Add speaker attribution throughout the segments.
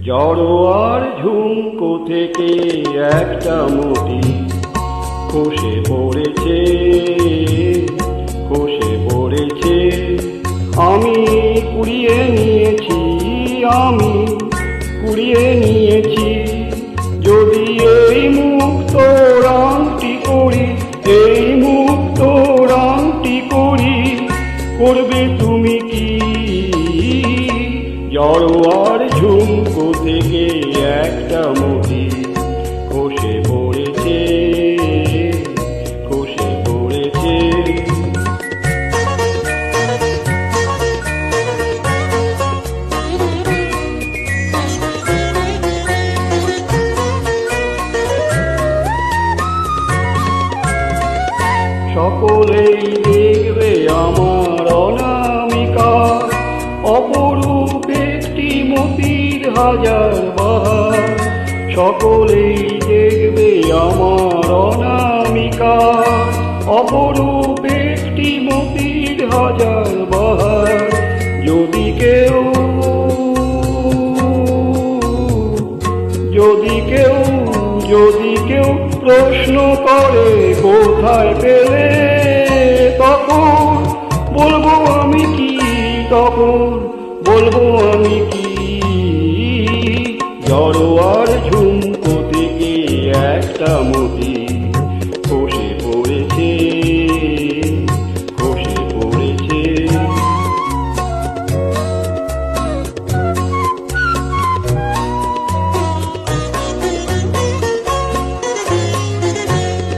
Speaker 1: জড়োয়ার ঝুমকো থেকে একটা মতি খসে পড়েছে, খসে পড়েছে। আমি কুড়িয়ে নিয়েছি, আমি কুড়িয়ে নিয়েছি। যদি এই মুক্ত রঙটি করি, এই মুক্ত রঙটি করি, করবে তুমি কি? জড়োয়ার ঝুমকো থেকে একটা মতি খসে পড়েছে, খসে পড়েছে। সকলেই দেখবে আমার অনামিকা, অপরূপ একটি মতির হাজার বাহার। সকলেই দেখবে আমার অনামিকা, অপরূপ একটি মতির হাজার বাহার। যদি কেউ, যদি কেউ, যদি কেউ প্রশ্ন করে কোথায় পেলে, তখন বলবো আমি কি, তখন বলবো আমি কি? জড়োয়ার ঝুমকো থেকে একটা মতি খসে পড়েছে, খসে পড়েছে।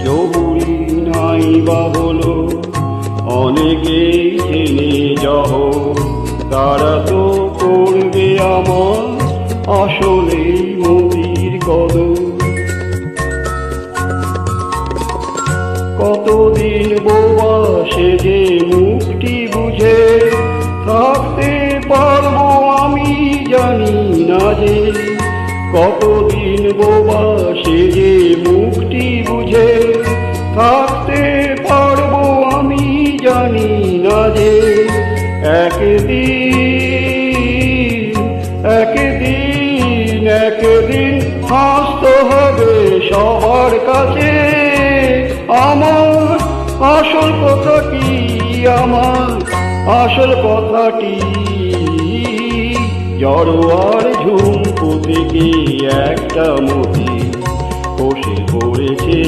Speaker 1: জহুরি নাই বা বলো, অনেকেই জেনে যাও, তারা তো করবে আমার আসলে মতির কদর। কতদিন বোবা সেজে মুখটি বুঝে থাকতে পারবো আমি জানি না যে। কতদিন বোবা সেজে মুখটি বুঝে থাকতে পারবো আমি জানি না যে। একদিন, একদিন, একদিন হাসতে হবে সবার কাছে আমার আসল কথাটি, আমার আসল কথাটি। জড়োয়ার ঝুমকো থেকে একটা মতি খসে পড়েছে।